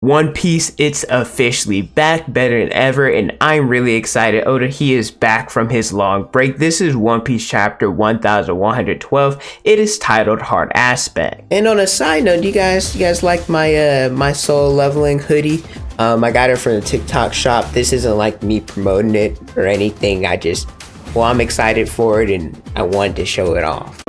One Piece, it's officially back, better than ever, and I'm really excited. Oda, he is back from his long break. This is One Piece chapter 1112. It is titled Hard Aspect. And on a side note, you guys like my my soul leveling hoodie? I got it from the TikTok shop. This isn't like me promoting it or anything. I'm excited for it and I wanted to show it off.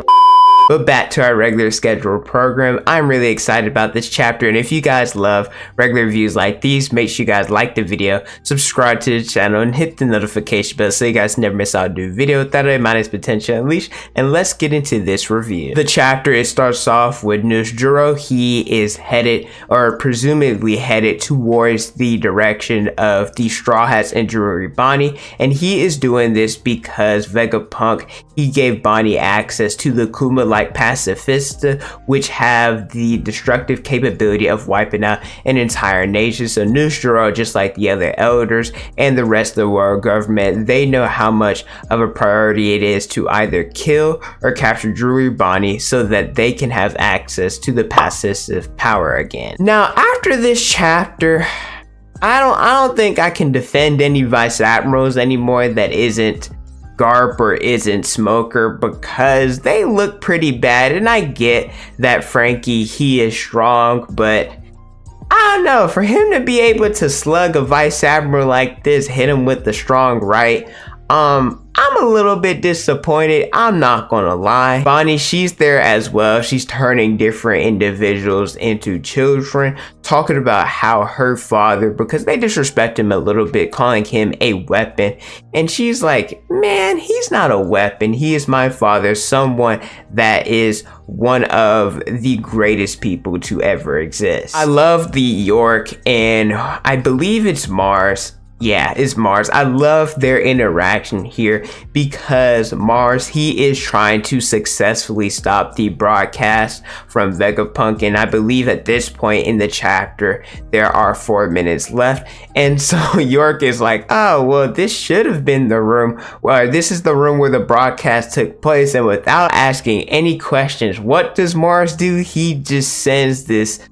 But back to our regular scheduled program. I'm really excited about this chapter, and if you guys love regular reviews like these, make sure you guys like the video, subscribe to the channel, and hit the notification bell so you guys never miss out a new video. With that in mind, is Potential Unleashed, and let's get into this review. The chapter, it starts off with Vnusjuro. He is headed, or presumably headed, towards the direction of the Straw Hats and Jewelry Bonney, and he is doing this because Vegapunk, he gave Bonney access to the Kuma-like pacifista, which have the destructive capability of wiping out an entire nation. So Vnusjuro, just like the other elders and the rest of the world government, they know how much of a priority it is to either kill or capture Jewelry Bonney so that they can have access to the pacifist power again. Now, after this chapter, I don't think I can defend any vice admirals anymore that isn't Garp or isn't Smoker, because they look pretty bad. And I get that Frankie, he is strong, but I don't know, for him to be able to slug a vice admiral like this, hit him with the strong right, I'm a little bit disappointed, I'm not gonna lie. Bonney, she's there as well. She's turning different individuals into children, talking about how her father, because they disrespect him a little bit, calling him a weapon. And she's like, man, he's not a weapon. He is my father, someone that is one of the greatest people to ever exist. I love the York, and I believe it's Mars. Yeah, it's Mars. I love their interaction here because Mars, he is trying to successfully stop the broadcast from Vegapunk, and I believe at this point in the chapter there are 4 minutes left. And so York is like, oh well, this should have been the room, well, this is the room where the broadcast took place. And without asking any questions, what does Mars do? He just sends this,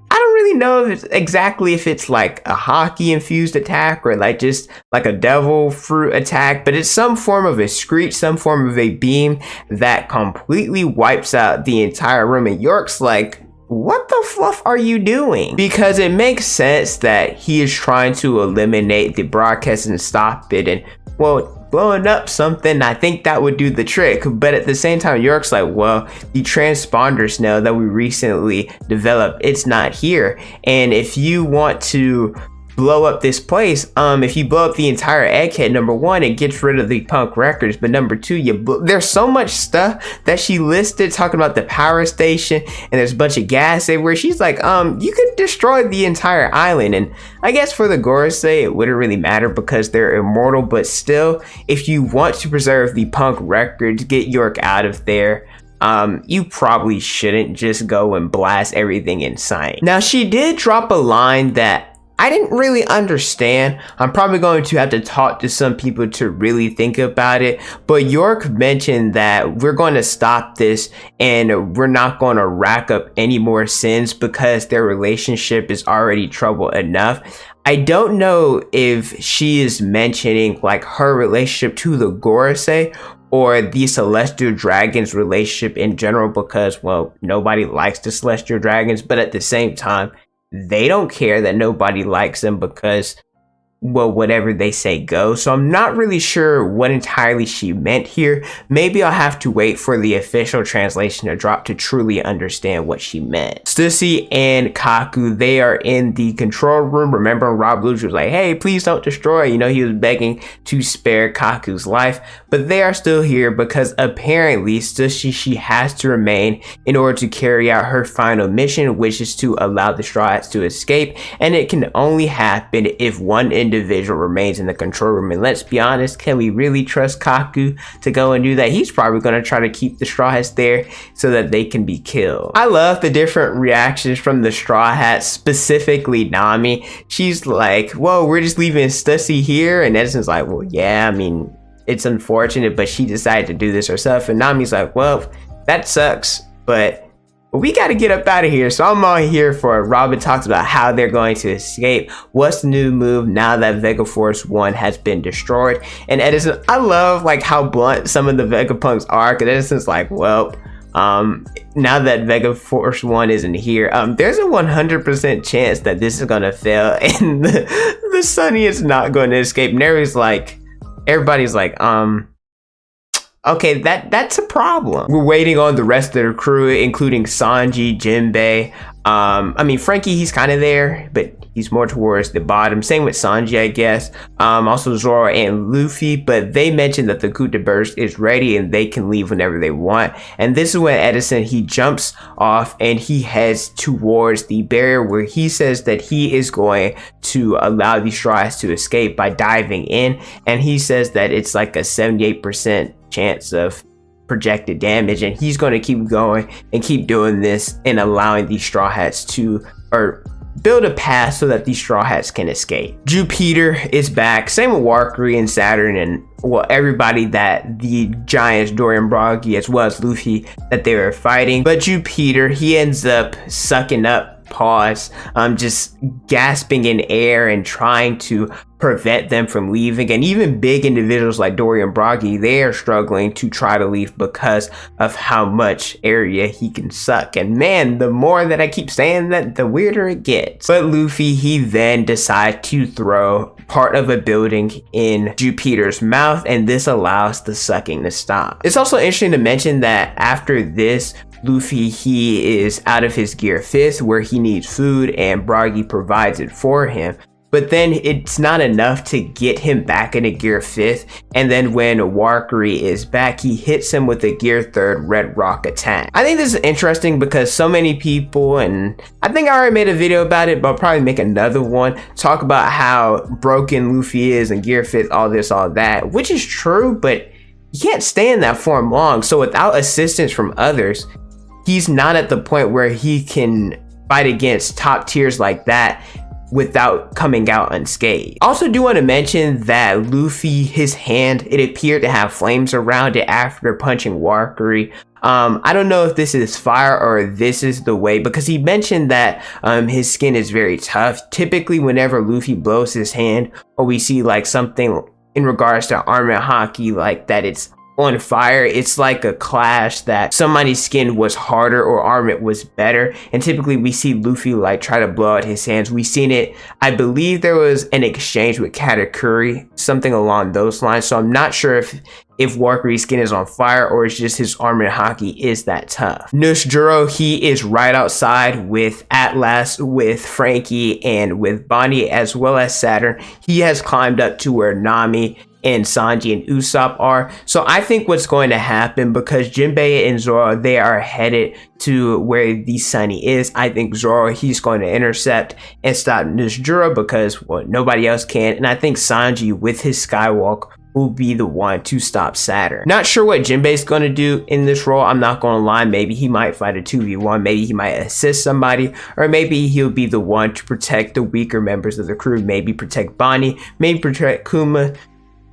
I don't really know if it's exactly if it's like a hockey infused attack or like just like a devil fruit attack, but it's some form of a screech, some form of a beam that completely wipes out the entire room. And York's like, what the fluff are you doing? Because it makes sense that he is trying to eliminate the broadcast and stop it, and well, blowing up something, I think that would do the trick. But at the same time, York's like, well, the transponder snail that we recently developed, it's not here. And if you want to blow up this place, if you blow up the entire Egghead, number one, it gets rid of the punk records, but number two, there's so much stuff that she listed talking about the power station, and there's a bunch of gas everywhere. She's like, you could destroy the entire island. And I guess for the Gorosei, it wouldn't really matter because they're immortal, but still, if you want to preserve the punk records, get York out of there, you probably shouldn't just go and blast everything in sight. Now, she did drop a line that I didn't really understand. I'm probably going to have to talk to some people to really think about it. But York mentioned that we're going to stop this and we're not going to rack up any more sins because their relationship is already troubled enough. I don't know if she is mentioning like her relationship to the Gorosei or the Celestial Dragons relationship in general, because, well, nobody likes the Celestial Dragons, but at the same time, they don't care that nobody likes them because, well, whatever they say goes. So I'm not really sure what entirely she meant here. Maybe I'll have to wait for the official translation to drop to truly understand what she meant. Stussy and Kaku, they are in the control room. Remember, Rob Luge was like, hey, please don't destroy. You know, he was begging to spare Kaku's life, but they are still here because apparently Stussy, she has to remain in order to carry out her final mission, which is to allow the Straw Hats to escape. And it can only happen if one individual remains in the control room. And let's be honest, can we really trust Kaku to go and do that? He's probably going to try to keep the Straw Hats there so that they can be killed. I love the different reactions from the Straw Hats, specifically Nami. She's like, whoa, we're just leaving Stussy here. And Edison's like, well, yeah, I mean, it's unfortunate, but she decided to do this herself. And Nami's like, well, that sucks, but But we got to get up out of here. So I'm on here for Robin talks about how they're going to escape. What's the new move now that Vega Force 1 has been destroyed? And Edison, I love like how blunt some of the Vegapunks are, because Edison's like, well, now that Vega Force 1 isn't here, there's a 100% chance that this is gonna fail and the Sunny is not going to escape. And everybody's like, okay, that's a problem. We're waiting on the rest of the crew, including Sanji, Jinbei. I mean, Frankie, he's kind of there, but he's more towards the bottom. Same with Sanji, I guess. Also Zoro and Luffy, but they mentioned that the coup de burst is ready and they can leave whenever they want. And this is when Edison, he jumps off and he heads towards the barrier, where he says that he is going to allow the Straw Hats to escape by diving in. And he says that it's like a 78% chance of projected damage, and he's going to keep going and keep doing this and allowing these Straw Hats to build a path so that these Straw Hats can escape. Jupeter is back, same with Warcury and Saturn, and well, everybody that the giants Dory and Broggy as well as Luffy that they were fighting. But Jupeter, he ends up sucking up just gasping in air and trying to prevent them from leaving. And even big individuals like Dory and Broggy, they are struggling to try to leave because of how much area he can suck. And man, the more that I keep saying that, the weirder it gets. But Luffy, he then decides to throw part of a building in Jupeter's mouth, and this allows the sucking to stop. It's also interesting to mention that after this, Luffy, he is out of his gear 5th, where he needs food, and Broggy provides it for him. But then it's not enough to get him back into gear 5th, and then when Warcury is back, he hits him with a gear 3rd Red Rock attack. I think this is interesting because so many people, and I think I already made a video about it, but I'll probably make another one, talk about how broken Luffy is and gear 5th, all this, all that, which is true, but you can't stay in that form long. So without assistance from others, he's not at the point where he can fight against top tiers like that without coming out unscathed. Also do want to mention that Luffy, his hand, it appeared to have flames around it after punching Warcury. I don't know if this is fire or this is the way, because he mentioned that his skin is very tough. Typically whenever Luffy blows his hand, or we see like something in regards to armor hockey like that, it's on fire, it's like a clash that somebody's skin was harder or armor was better. And typically we see Luffy like try to blow out his hands. We've seen it, I believe there was an exchange with Katakuri, something along those lines. So I'm not sure if Warcury's skin is on fire or it's just his armor hockey is that tough. Vnusjuro, he is right outside with Atlas, with Frankie, and with Bonney as well as Saturn. He has climbed up to where Nami and Sanji and Usopp are. So I think what's going to happen, because Jinbei and Zoro, they are headed to where the Sunny is, I think Zoro, he's going to intercept and stop Vnusjuro because, well, nobody else can. And I think Sanji with his Skywalk will be the one to stop Saturn. Not sure what Jinbei's going to do in this role. I'm not going to lie. Maybe he might fight a 2v1. Maybe he might assist somebody, or maybe he'll be the one to protect the weaker members of the crew. Maybe protect Bonney, maybe protect Kuma.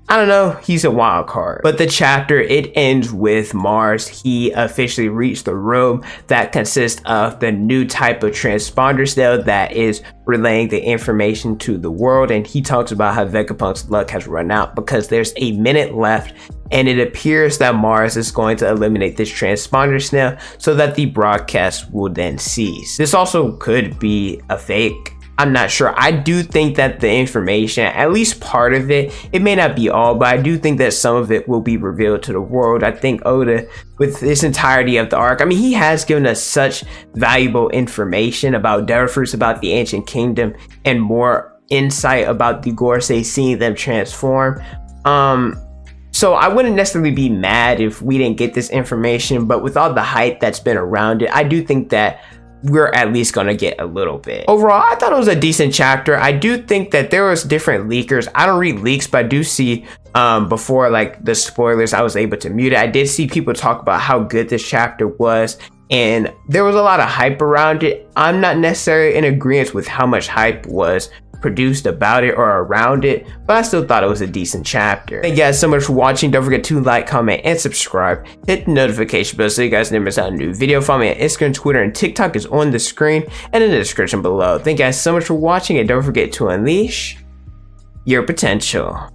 I don't know, he's a wild card. But the chapter, it ends with Mars. He officially reached the room that consists of the new type of transponder cell that is relaying the information to the world. And he talks about how Vegapunk's luck has run out because there's a minute left, and it appears that Mars is going to eliminate this transponder snail so that the broadcast will then cease. This also could be a fake. I'm not sure. I do think that the information, at least part of it, it may not be all, but I do think that some of it will be revealed to the world. I think Oda, with this entirety of the arc, I mean, he has given us such valuable information about Devil Fruits, about the Ancient Kingdom, and more insight about the Gorosei, seeing them transform. So I wouldn't necessarily be mad if we didn't get this information, but with all the hype that's been around it, I do think that we're at least gonna get a little bit. Overall, I thought it was a decent chapter. I do think that there was different leakers. I don't read leaks, but I do see before like the spoilers, I was able to mute it. I did see people talk about how good this chapter was, and there was a lot of hype around it. I'm not necessarily in agreement with how much hype was produced about it or around it, but I still thought it was a decent chapter. Thank you guys so much for watching. Don't forget to like, comment, and subscribe. Hit the notification bell so you guys never miss out on a new video. Follow me on Instagram, Twitter, and TikTok is on the screen and in the description below. Thank you guys so much for watching, and don't forget to unleash your potential.